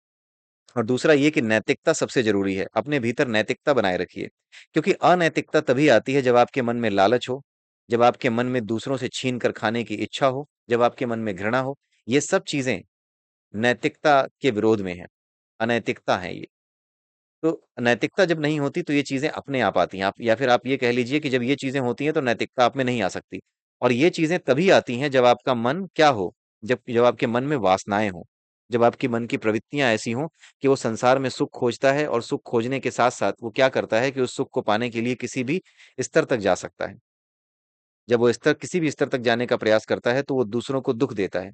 और दूसरा ये कि नैतिकता सबसे ज़रूरी है। अपने भीतर नैतिकता बनाए रखिए, क्योंकि अनैतिकता तभी आती है जब आपके मन में लालच हो, जब आपके मन में दूसरों से छीन कर खाने की इच्छा हो, जब आपके मन में घृणा हो। ये सब चीज़ें नैतिकता के विरोध में हैं, अनैतिकता है ये। तो नैतिकता जब नहीं होती तो ये चीज़ें अपने आप आती हैं। आप या फिर आप ये कह लीजिए कि जब ये चीज़ें होती हैं तो नैतिकता आप में नहीं आ सकती। और ये चीज़ें तभी आती हैं जब आपका मन क्या हो? जब जब आपके मन में वासनाएँ हों। जब आपकी मन की प्रवृत्तियाँ ऐसी हों कि वो संसार में सुख खोजता है और सुख खोजने के साथ-साथ वो क्या करता है कि उस सुख को पाने के लिए किसी भी स्तर तक जा सकता है। जब वो स्तर किसी भी स्तर तक जाने का प्रयास करता है तो वो दूसरों को दुःख देता है।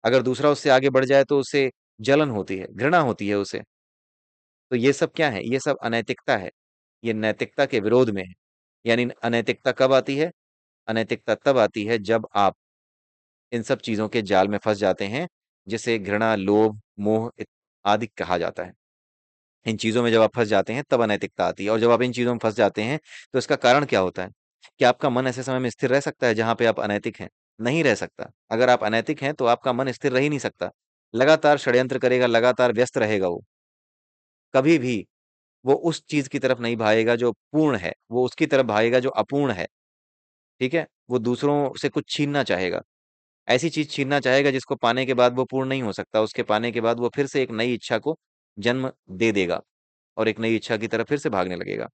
अगर दूसरा उससे आगे बढ़ जाए तो उसे जलन होती है, घृणा होती है उसे। तो ये सब क्या है? ये सब अनैतिकता है। ये नैतिकता के विरोध में है। यानी अनैतिकता कब आती है? अनैतिकता तब आती है जब आप इन सब चीज़ों के जाल में फँस जाते हैं, जिसे घृणा, लोभ, मोह आदि कहा जाता है। इन चीज़ों में जब आप फँस जाते हैं तब अनैतिकता आती है और जब आप इन चीज़ों में फँस जाते हैं, तो इसका कारण क्या होता है? कि आपका मन ऐसे समय में स्थिर रह सकता है जहाँ पे आप अनैतिक हैं? नहीं रह सकता। अगर आप अनैतिक हैं, तो आपका मन स्थिर रह ही नहीं सकता। लगातार षड्यंत्र करेगा, लगातार व्यस्त रहेगा वो। कभी भी वो उस चीज़ की तरफ नहीं भागेगा जो पूर्ण है, वो उसकी तरफ भागेगा जो अपूर्ण है, ठीक है? वो दूसरों से कुछ छीनना चाहेगा, ऐसी चीज़ छीनना चाहेगा जिसको पाने के बाद वो पूर्ण नहीं हो सकता, उसके पाने के बाद वो फिर से एक नई इच्छा को जन्म दे देगा और एक नई इच्छा की तरफ फिर से भागने लगेगा,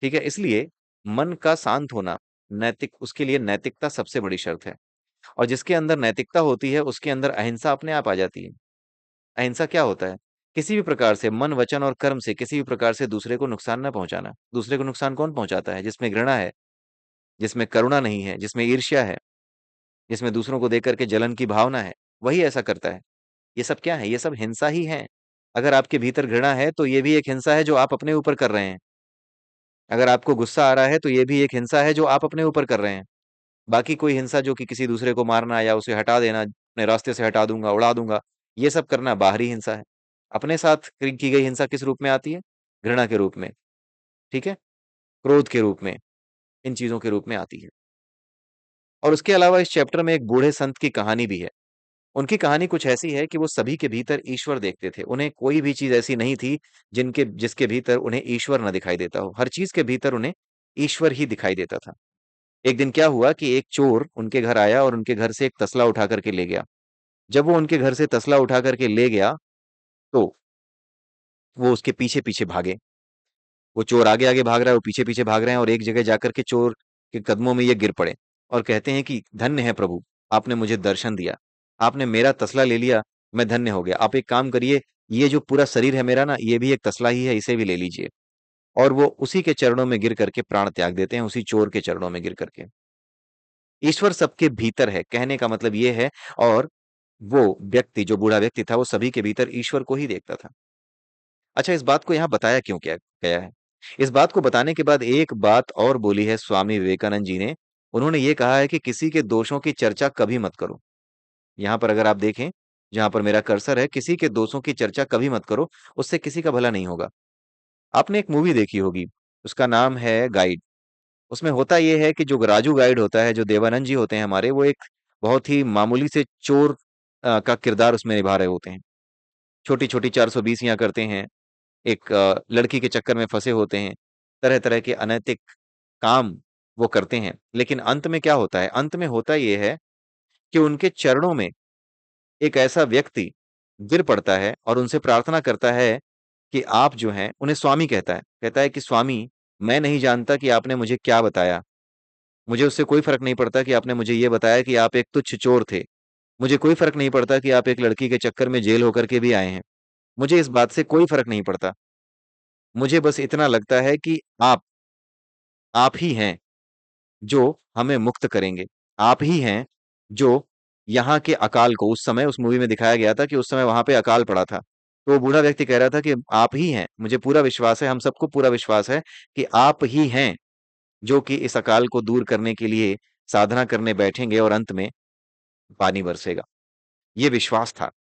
ठीक है? इसलिए मन का शांत होना नैतिक उसके लिए नैतिकता सबसे बड़ी शर्त है और जिसके अंदर नैतिकता होती है, उसके अंदर अहिंसा अपने आप आ जाती है। अहिंसा क्या होता है? किसी भी प्रकार से मन, वचन और कर्म से किसी भी प्रकार से दूसरे को नुकसान ना पहुँचाना। दूसरे को नुकसान कौन पहुँचाता है? जिसमें घृणा है, जिसमें करुणा नहीं है, जिसमें ईर्ष्या है, जिसमें दूसरों को देख कर के जलन की भावना है, वही ऐसा करता है। ये सब क्या है? ये सब हिंसा ही है। अगर आपके भीतर घृणा है, तो ये भी एक हिंसा है जो आप अपने ऊपर कर रहे हैं। अगर आपको गुस्सा आ रहा है, तो ये भी एक हिंसा है जो आप अपने ऊपर कर रहे हैं। बाकी कोई हिंसा जो कि किसी दूसरे को मारना या उसे हटा देना, अपने रास्ते से हटा दूँगा, उड़ा दूँगा, ये सब करना बाहरी हिंसा है। अपने साथ की गई हिंसा किस रूप में आती है? घृणा के रूप में, ठीक है? क्रोध के रूप में, इन चीज़ों के रूप में आती है। और उसके अलावा इस चैप्टर में एक बूढ़े संत की कहानी भी है। उनकी कहानी कुछ ऐसी है कि वो सभी के भीतर ईश्वर देखते थे। उन्हें कोई भी चीज़ ऐसी नहीं थी जिसके भीतर उन्हें ईश्वर ना दिखाई देता हो। हर चीज़ के भीतर उन्हें ईश्वर ही दिखाई देता था। एक दिन क्या हुआ कि एक चोर उनके घर आया और उनके घर से एक तसला उठा कर के ले गया। जब वो उनके घर से तसला उठा कर के ले गया, तो वो उसके पीछे-पीछे भागे। वो चोर आगे-आगे भाग रहा है, वो पीछे-पीछे भाग रहे हैं और एक जगह जाकर के चोर के कदमों में ये गिर पड़े और कहते हैं कि धन्य है प्रभु, आपने मुझे दर्शन दिया। आपने मेरा तसला ले लिया, मैं धन्य हो गया। आप एक काम करिए, ये जो पूरा शरीर है मेरा ना, ये भी एक तसला ही है, इसे भी ले लीजिए। और वो उसी के चरणों में गिर करके प्राण त्याग देते हैं, उसी चोर के चरणों में गिर करके। ईश्वर सबके भीतर है, कहने का मतलब ये है। और वो व्यक्ति, जो बूढ़ा व्यक्ति था, वो सभी के भीतर ईश्वर को ही देखता था। अच्छा, इस बात को यहाँ बताया क्यों क्या गया है? इस बात को बताने के बाद एक बात और बोली है स्वामी विवेकानंद जी ने। उन्होंने ये कहा है कि किसी के दोषों की चर्चा कभी मत करो। यहाँ पर अगर आप देखें, जहाँ पर मेरा कर्सर है, किसी के दोषों की चर्चा कभी मत करो, उससे किसी का भला नहीं होगा। आपने एक मूवी देखी होगी, उसका नाम है गाइड। उसमें होता ये है कि जो राजू गाइड होता है, जो देवानंद जी होते हैं हमारे, वो एक बहुत ही मामूली से चोर का किरदार उसमें निभा रहे होते हैं। छोटी-छोटी 420 करते हैं। एक लड़की के चक्कर में फँसे होते हैं, तरह-तरह के अनैतिक काम वो करते हैं। लेकिन अंत में क्या होता है? अंत में होता ये है कि उनके चरणों में एक ऐसा व्यक्ति गिर पड़ता है और उनसे प्रार्थना करता है कि आप जो हैं उन्हें स्वामी कहता है कि स्वामी, मैं नहीं जानता कि आपने मुझे क्या बताया। मुझे उससे कोई फ़र्क नहीं पड़ता कि आपने मुझे ये बताया कि आप एक तुच्छ चोर थे। मुझे कोई फ़र्क नहीं पड़ता कि आप एक लड़की के चक्कर में जेल होकर के भी आए हैं। मुझे इस बात से कोई फ़र्क नहीं पड़ता। मुझे बस इतना लगता है कि आप ही हैं जो हमें मुक्त करेंगे। आप ही हैं जो यहाँ के अकाल को, उस समय उस मूवी में दिखाया गया था कि उस समय वहाँ पे अकाल पड़ा था। तो वो बूढ़ा व्यक्ति कह रहा था कि आप ही हैं, मुझे पूरा विश्वास है, हम सबको पूरा विश्वास है कि आप ही हैं जो कि इस अकाल को दूर करने के लिए साधना करने बैठेंगे और अंत में पानी बरसेगा। ये विश्वास था।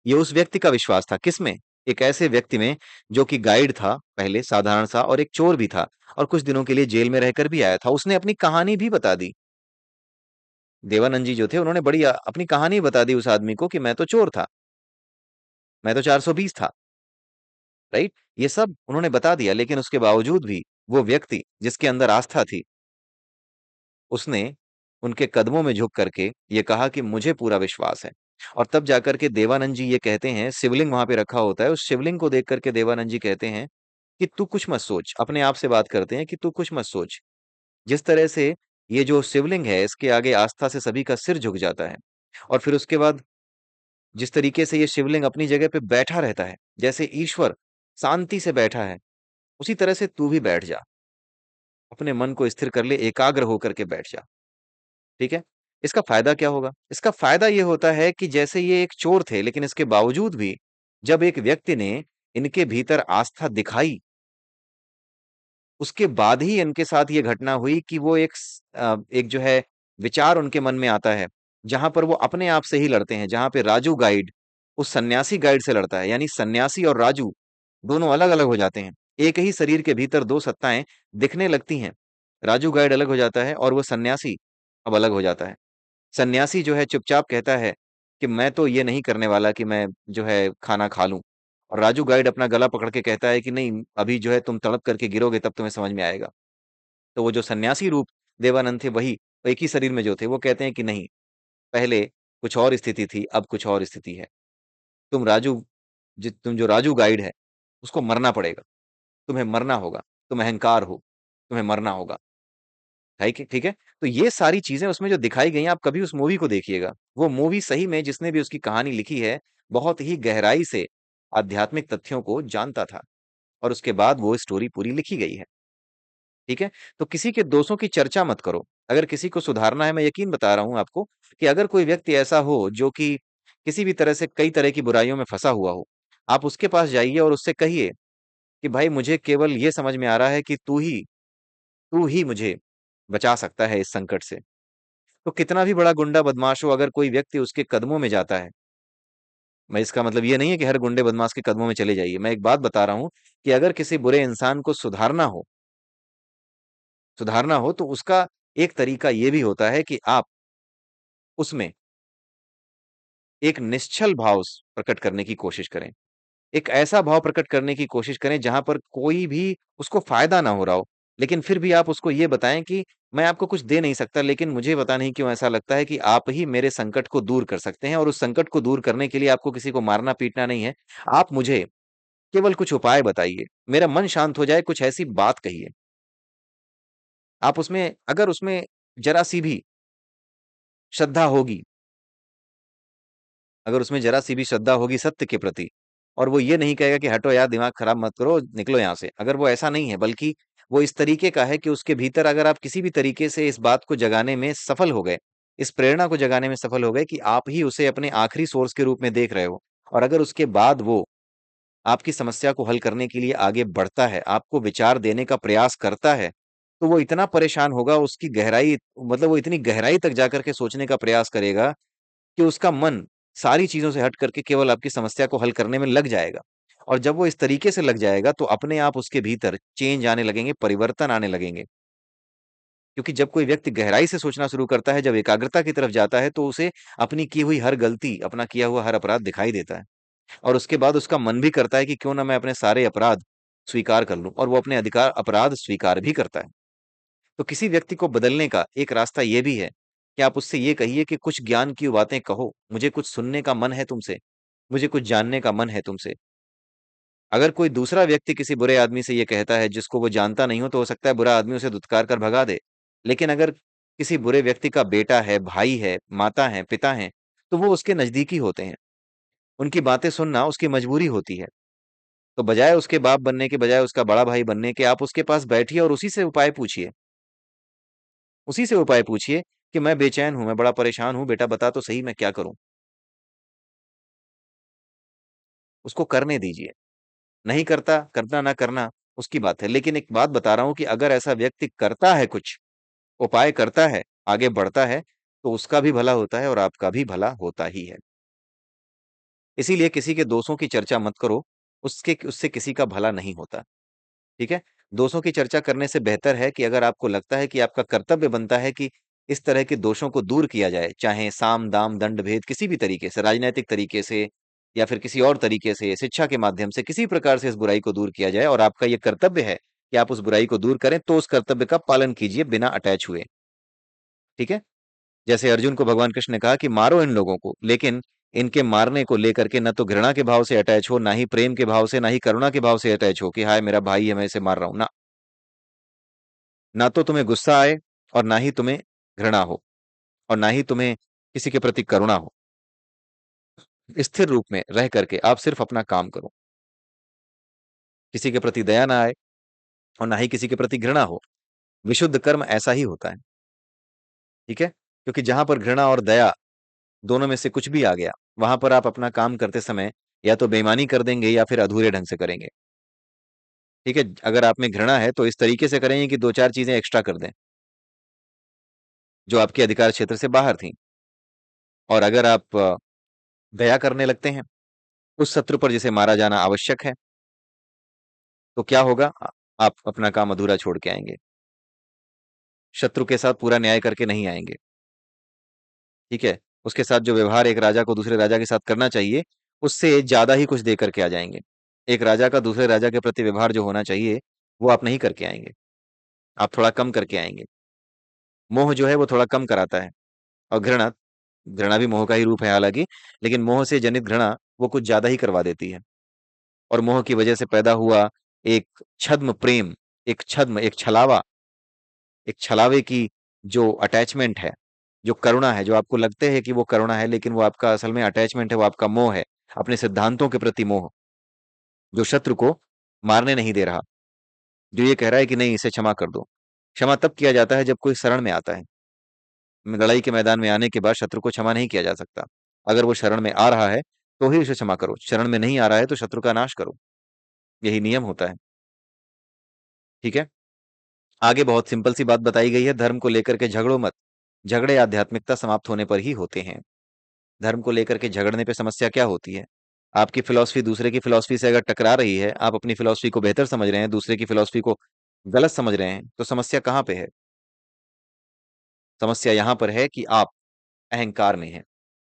ये उस व्यक्ति का विश्वास था, किसमें? एक ऐसे व्यक्ति में जो कि गाइड था पहले साधारण सा, और एक चोर भी था और कुछ दिनों के लिए जेल में रहकर भी आया था। उसने अपनी कहानी भी बता दी। देवानंद जी जो थे उन्होंने बड़ी अपनी कहानी बता दी उस आदमी को कि मैं तो चोर था। मैं तो 420 था, राइट? ये सब उन्होंने बता दिया, लेकिन उसके बावजूद भी वो व्यक्ति जिसके अंदर आस्था थी, उसने उनके कदमों में झुक करके ये कहा कि मुझे पूरा विश्वास है। और तब जाकर के देवानंद जी ये कहते हैं, शिवलिंग वहां पे रखा होता है, उस शिवलिंग को देख करके देवानंद जी कहते हैं कि तू कुछ मत सोच, अपने आप से बात करते हैं कि तू कुछ मत सोच। जिस तरह से ये जो शिवलिंग है, इसके आगे आस्था से सभी का सिर झुक जाता है। और फिर उसके बाद जिस तरीके से ये शिवलिंग अपनी जगह पे बैठा रहता है, जैसे ईश्वर शांति से बैठा है, उसी तरह से तू भी बैठ जा, अपने मन को स्थिर कर ले, एकाग्र होकर के बैठ जा। ठीक है? इसका फायदा क्या होगा? इसका फायदा ये होता है कि जैसे ये एक चोर थे, लेकिन इसके बावजूद भी जब एक व्यक्ति ने इनके भीतर आस्था दिखाई, उसके बाद ही इनके साथ ये घटना हुई कि वो एक जो है विचार उनके मन में आता है, जहां पर वो अपने आप से ही लड़ते हैं, जहां पे राजू गाइड उस सन्यासी गाइड से लड़ता है, यानी सन्यासी और राजू दोनों अलग-अलग हो जाते हैं। एक ही शरीर के भीतर 2 सत्ताएं दिखने लगती हैं। राजू गाइड अलग हो जाता है और वो सन्यासी अब अलग हो जाता है। सन्यासी जो है चुपचाप कहता है कि मैं तो ये नहीं करने वाला कि मैं जो है खाना खा लूं। और राजू गाइड अपना गला पकड़ के कहता है कि नहीं, अभी जो है तुम तड़प करके गिरोगे तब तुम्हें समझ में आएगा। तो वो जो सन्यासी रूप देवानंद थे, वही एक ही शरीर में जो थे, वो कहते हैं कि नहीं, पहले कुछ और स्थिति थी, अब कुछ और स्थिति है। तुम जो राजू गाइड है, उसको मरना पड़ेगा, तुम्हें मरना होगा, तुम अहंकार हो, तुम्हें मरना होगा। ठीक है? तो ये सारी चीज़ें उसमें जो दिखाई गई हैं, आप कभी उस मूवी को देखिएगा। वो मूवी सही में जिसने भी उसकी कहानी लिखी है, बहुत ही गहराई से आध्यात्मिक तथ्यों को जानता था और उसके बाद वो स्टोरी पूरी लिखी गई है। ठीक है? तो किसी के दोषों की चर्चा मत करो। अगर किसी को सुधारना है, मैं यकीन बता रहा हूँ आपको कि अगर कोई व्यक्ति ऐसा हो जो कि किसी भी तरह से कई तरह की बुराइयों में फँसा हुआ हो, आप उसके पास जाइए और उससे कहिए कि भाई मुझे केवल ये समझ में आ रहा है कि तू ही मुझे बचा सकता है इस संकट से। तो कितना भी बड़ा गुंडा बदमाश हो, अगर कोई व्यक्ति उसके कदमों में जाता है, मैं इसका मतलब ये नहीं है कि हर गुंडे बदमाश के कदमों में चले जाइए। मैं एक बात बता रहा हूँ कि अगर किसी बुरे इंसान को सुधारना हो तो उसका एक तरीका ये भी होता है कि आप उसमें एक निश्चल भाव प्रकट करने की कोशिश करें। एक ऐसा भाव प्रकट करने की कोशिश करें जहां पर कोई भी उसको फायदा ना हो रहा हो, लेकिन फिर भी आप उसको ये बताएं कि मैं आपको कुछ दे नहीं सकता, लेकिन मुझे पता नहीं क्यों ऐसा लगता है कि आप ही मेरे संकट को दूर कर सकते हैं, और उस संकट को दूर करने के लिए आपको किसी को मारना पीटना नहीं है। आप मुझे केवल कुछ उपाय बताइए, मेरा मन शांत हो जाए, कुछ ऐसी बात कहिए। आप उसमें अगर उसमें जरा सी भी श्रद्धा होगी, अगर उसमें जरा सी भी श्रद्धा होगी सत्य के प्रति, और वो ये नहीं कहेगा कि हटो यार, दिमाग खराब मत करो, निकलो यहाँ से, अगर वो ऐसा नहीं है, बल्कि वो इस तरीके का है कि उसके भीतर अगर आप किसी भी तरीके से इस बात को जगाने में सफल हो गए, इस प्रेरणा को जगाने में सफल हो गए कि आप ही उसे अपने आखिरी सोर्स के रूप में देख रहे हो, और अगर उसके बाद वो आपकी समस्या को हल करने के लिए आगे बढ़ता है, आपको विचार देने का प्रयास करता है, तो वो इतना परेशान होगा, उसकी गहराई, मतलब वो इतनी गहराई तक जाकर के सोचने का प्रयास करेगा कि उसका मन सारी चीज़ों से हट करके केवल आपकी समस्या को हल करने में लग जाएगा। और जब वो इस तरीके से लग जाएगा, तो अपने आप उसके भीतर चेंज आने लगेंगे, परिवर्तन आने लगेंगे। क्योंकि जब कोई व्यक्ति गहराई से सोचना शुरू करता है, जब एकाग्रता की तरफ जाता है, तो उसे अपनी की हुई हर गलती, अपना किया हुआ हर अपराध दिखाई देता है। और उसके बाद उसका मन भी करता है कि क्यों ना मैं अपने सारे अपराध स्वीकार कर लूँ, और वो अपने अधिकार अपराध स्वीकार भी करता है। तो किसी व्यक्ति को बदलने का एक रास्ता ये भी है कि आप उससे ये कहिए कि कुछ ज्ञान की बातें कहो, मुझे कुछ सुनने का मन है तुमसे, मुझे कुछ जानने का मन है तुमसे। अगर कोई दूसरा व्यक्ति किसी बुरे आदमी से ये कहता है जिसको वो जानता नहीं हो, तो हो सकता है बुरा आदमी उसे धुतकार कर भगा दे। लेकिन अगर किसी बुरे व्यक्ति का बेटा है, भाई है, माता है, पिता है, तो वो उसके नजदीकी होते हैं। उनकी बातें सुनना उसकी मजबूरी होती है। तो बजाय उसके बाप बनने के, बजाय उसका बड़ा भाई बनने के, आप उसके पास बैठिए और उसी से उपाय पूछिए। उसी से उपाय पूछिए कि मैं बेचैन हूँ, मैं बड़ा परेशान हूँ, बेटा बता तो सही मैं क्या करूँ? उसको करने दीजिए। नहीं करता, करना ना करना उसकी बात है। लेकिन एक बात बता रहा हूँ कि अगर ऐसा व्यक्ति करता है कुछ, उपाय करता है, आगे बढ़ता है, तो उसका भी भला होता है और आपका भी भला होता ही है। इसीलिए किसी के दोषों की चर्चा मत करो, उसके उससे किसी का भला नहीं होता, ठीक है? दोषों की चर्चा करने से बेहतर है कि अगर आपको लगता है कि आपका कर्तव्य बनता है कि इस तरह के दोषों को दूर किया जाए, चाहे साम, दाम, दंड, भेद किसी भी तरीके से, राजनैतिक तरीके से या फिर किसी और तरीके से शिक्षा के माध्यम से किसी प्रकार से इस बुराई को दूर किया जाए, और आपका ये कर्तव्य है कि आप उस बुराई को दूर करें, तो उस कर्तव्य का पालन कीजिए बिना अटैच हुए। ठीक है? जैसे अर्जुन को भगवान कृष्ण ने कहा कि मारो इन लोगों को, लेकिन इनके मारने को लेकर के न तो घृणा के भाव से अटैच हो, ना ही प्रेम के भाव से, ना ही करुणा के भाव से अटैच हो कि हाय मेरा भाई है मैं इसे मार रहा हूं ना। ना तो तुम्हें गुस्सा आए, और ना ही तुम्हें घृणा हो, और ना ही तुम्हें किसी के प्रति करुणा हो। स्थिर रूप में रह करके आप सिर्फ अपना काम करो। किसी के प्रति दया ना आए, और ना ही किसी के प्रति घृणा हो। विशुद्ध कर्म ऐसा ही होता है। ठीक है? क्योंकि जहां पर घृणा और दया दोनों में से कुछ भी आ गया, वहां पर आप अपना काम करते समय या तो बेईमानी कर देंगे या फिर अधूरे ढंग से करेंगे। ठीक है? अगर आप में घृणा है तो इस तरीके से करेंगे कि दो चार चीजें एक्स्ट्रा कर दें जो आपके अधिकार क्षेत्र से बाहर थी। और अगर आप दया करने लगते हैं उस शत्रु पर जिसे मारा जाना आवश्यक है, तो क्या होगा? आप अपना काम अधूरा छोड़ के आएंगे। शत्रु के साथ पूरा न्याय करके नहीं आएंगे। ठीक है? उसके साथ जो व्यवहार एक राजा को दूसरे राजा के साथ करना चाहिए, उससे ज्यादा ही कुछ दे करके आ जाएंगे। एक राजा का दूसरे राजा के प्रति व्यवहार जो होना चाहिए, वो आप नहीं करके आएंगे। आप थोड़ा कम करके आएंगे। मोह जो है वो थोड़ा कम कराता है। और घृणा, घृणा भी मोह का ही रूप है हालांकि, लेकिन मोह से जनित घृणा वो कुछ ज्यादा ही करवा देती है। और मोह की वजह से पैदा हुआ एक छद्म प्रेम, एक छलावा, एक छलावे की जो अटैचमेंट है, जो करुणा है, जो आपको लगते है कि वो करुणा है, लेकिन वो आपका असल में अटैचमेंट है, वो आपका मोह है, अपने सिद्धांतों के प्रति मोह, जो शत्रु को मारने नहीं दे रहा, जो ये कह रहा है कि नहीं इसे क्षमा कर दो। क्षमा तब किया जाता है जब कोई शरण में आता है। लड़ाई के मैदान में आने के बाद शत्रु को क्षमा नहीं किया जा सकता। अगर वो शरण में आ रहा है तो ही उसे क्षमा करो, शरण में नहीं आ रहा है तो शत्रु का नाश करो। यही नियम होता है। ठीक है? आगे बहुत सिंपल सी बात बताई गई है, धर्म को लेकर के झगड़ो मत। झगड़े आध्यात्मिकता समाप्त होने पर ही होते हैं। धर्म को लेकर के झगड़ने पे समस्या क्या होती है? आपकी फिलॉसफी दूसरे की फिलॉसफी से अगर टकरा रही है, आप अपनी फिलॉसफी को बेहतर समझ रहे हैं, दूसरे की फिलॉसफी को गलत समझ रहे हैं, तो समस्या कहाँ पे है? समस्या यहां पर है कि आप अहंकार में हैं।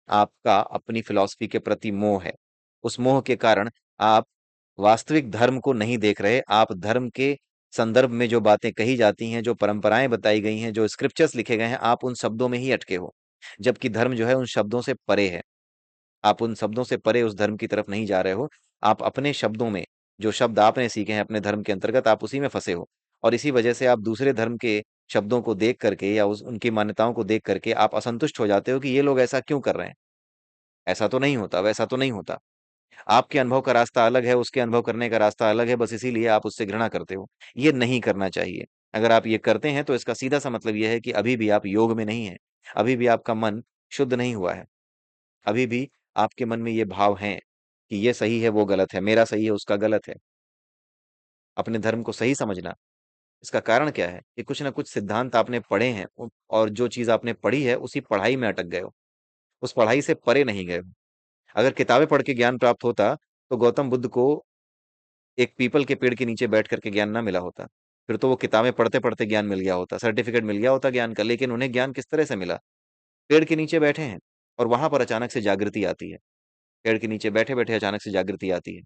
आपका अपनी फिलॉसफी के प्रति मोह है। उस मोह के कारण आप वास्तविक धर्म को नहीं देख रहे। आप धर्म के संदर्भ में जो बातें कही जाती हैं, जो परंपराएं बताई गई हैं, जो स्क्रिप्चर्स लिखे गए हैं, आप उन शब्दों में ही अटके हो। जबकि धर्म जो है उन शब्दों से परे है। आप उन शब्दों से परे उस धर्म की तरफ नहीं जा रहे हो। आप अपने शब्दों में, जो शब्द आपने सीखे हैं अपने धर्म के अंतर्गत, आप उसी में फंसे हो। और इसी वजह से आप दूसरे धर्म के शब्दों को देख करके या उस उनकी मान्यताओं को देख करके आप असंतुष्ट हो जाते हो कि ये लोग ऐसा क्यों कर रहे हैं। ऐसा तो नहीं होता, वैसा तो नहीं होता। आपके अनुभव का रास्ता अलग है, उसके अनुभव करने का रास्ता अलग है, बस इसीलिए आप उससे घृणा करते हो। ये नहीं करना चाहिए। अगर आप ये करते हैं तो इसका सीधा सा मतलब ये है कि अभी भी आप योग में नहीं है। अभी भी आपका मन शुद्ध नहीं हुआ है। अभी भी आपके मन में ये भाव हैं कि ये सही है वो गलत है, मेरा सही है उसका गलत है। अपने धर्म को सही समझना। इसका कारण क्या है कि कुछ ना कुछ सिद्धांत आपने पढ़े हैं, और जो चीज आपने पढ़ी है उसी पढ़ाई में अटक गए हो। उस पढ़ाई से परे नहीं गए हो। अगर किताबें पढ़ के ज्ञान प्राप्त होता तो गौतम बुद्ध को एक पीपल के पेड़ के नीचे बैठ करके ज्ञान ना मिला होता। फिर तो वो किताबें पढ़ते पढ़ते ज्ञान मिल गया होता, सर्टिफिकेट मिल गया होता ज्ञान का। लेकिन उन्हें ज्ञान किस तरह से मिला? पेड़ के नीचे बैठे हैं, और वहां पर अचानक से जागृति आती है। पेड़ के नीचे बैठे बैठे अचानक से जागृति आती है।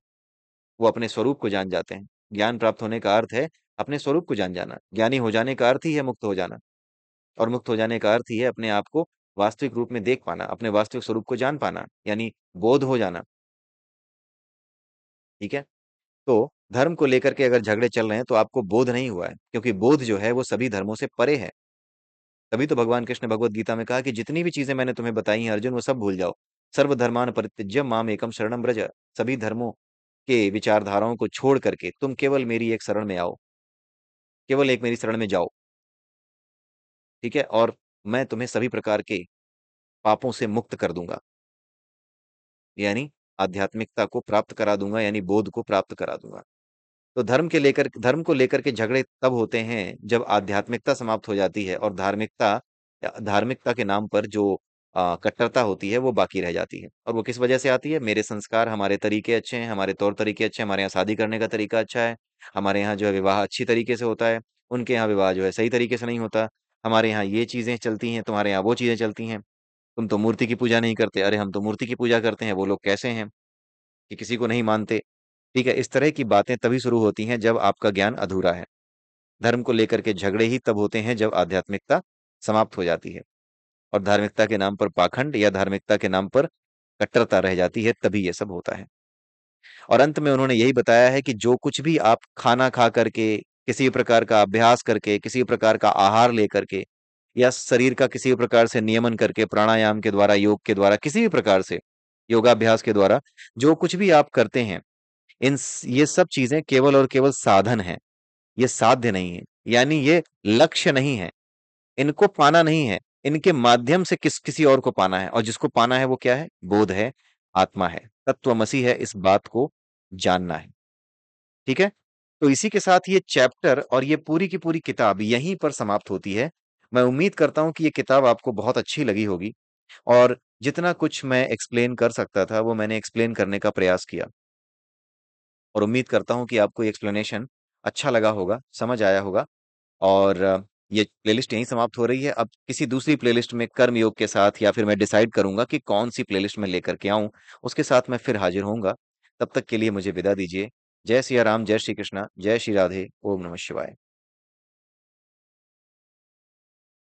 वो अपने स्वरूप को जान जाते हैं। ज्ञान प्राप्त होने का अर्थ है अपने स्वरूप को जान जाना। ज्ञानी हो जाने का अर्थ ही है मुक्त हो जाना। और मुक्त हो जाने का अर्थ ही है अपने आप को वास्तविक रूप में देख पाना, अपने वास्तविक स्वरूप को जान पाना, यानी बोध हो जाना। ठीक है? तो धर्म को लेकर के अगर झगड़े चल रहे हैं तो आपको बोध नहीं हुआ है, क्योंकि बोध जो है वो सभी धर्मों से परे है। तभी तो भगवान कृष्ण ने भगवत गीता में कहा कि जितनी भी चीजें मैंने तुम्हें बताई हैं अर्जुन, वो सब भूल जाओ। सर्वधर्मान परित्यज्य माम एकम शरणम व्रज। सभी धर्मों के विचारधाराओं को छोड़ करके तुम केवल मेरी एक शरण में आओ। केवल एक मेरी शरण में जाओ। ठीक है? और मैं तुम्हें सभी प्रकार के पापों से मुक्त कर दूंगा, यानी आध्यात्मिकता को प्राप्त करा दूंगा, यानी बोध को प्राप्त करा दूंगा। तो धर्म को लेकर के झगड़े तब होते हैं जब आध्यात्मिकता समाप्त हो जाती है, और धार्मिकता के नाम पर जो कट्टरता होती है वो बाकी रह जाती है। और वो किस वजह से आती है? मेरे संस्कार, हमारे तरीके अच्छे हैं, हमारे तौर तरीके अच्छे हैं, हमारे यहाँ शादी करने का तरीका अच्छा है, हमारे यहाँ जो है विवाह अच्छी तरीके से होता है, उनके यहाँ विवाह जो है सही तरीके से नहीं होता। हमारे यहाँ ये चीजें चलती हैं, तुम्हारे यहाँ वो चीजें चलती हैं। तुम तो मूर्ति की पूजा नहीं करते, अरे हम तो मूर्ति की पूजा करते हैं, वो लोग कैसे हैं? कि किसी को नहीं मानते, ठीक है? इस तरह की बातें तभी शुरू होती हैं जब आपका ज्ञान अधूरा है। धर्म को लेकर के झगड़े ही तब होते हैं जब आध्यात्मिकता समाप्त हो जाती है और धार्मिकता के नाम पर पाखंड या धार्मिकता के नाम पर कट्टरता रह जाती है, तभी ये सब होता है। और अंत में उन्होंने यही बताया है कि जो कुछ भी आप खाना खा करके, किसी प्रकार का अभ्यास करके, किसी प्रकार का आहार लेकर के या शरीर का किसी भी प्रकार से नियमन करके, प्राणायाम के द्वारा, योग के द्वारा, किसी भी प्रकार से योगाभ्यास के द्वारा जो कुछ भी आप करते हैं, ये सब चीजें केवल और केवल साधन हैं। ये साध्य नहीं है, यानी ये लक्ष्य नहीं है। इनको पाना नहीं है, इनके माध्यम से किसी और को पाना है, और जिसको पाना है वो क्या है? बोध है, आत्मा है, तत्वमसि है, इस बात को जानना है। ठीक है? तो इसी के साथ ये चैप्टर और ये पूरी की पूरी किताब यहीं पर समाप्त होती है। मैं उम्मीद करता हूँ कि ये किताब आपको बहुत अच्छी लगी होगी, और जितना कुछ मैं एक्सप्लेन कर सकता था वो मैंने एक्सप्लेन करने का प्रयास किया, और उम्मीद करता हूँ कि आपको ये एक्सप्लेनेशन अच्छा लगा होगा, समझ आया होगा। और ये प्लेलिस्ट यहीं समाप्त हो रही है। अब किसी दूसरी प्लेलिस्ट में कर्म योग के साथ, या फिर मैं डिसाइड करूंगा कि कौन सी प्लेलिस्ट में लेकर के आऊं, उसके साथ मैं फिर हाजिर होऊंगा। तब तक के लिए मुझे विदा दीजिए। जय सिया राम, जय श्री कृष्णा, जय श्री राधे, ओम नमः शिवाय।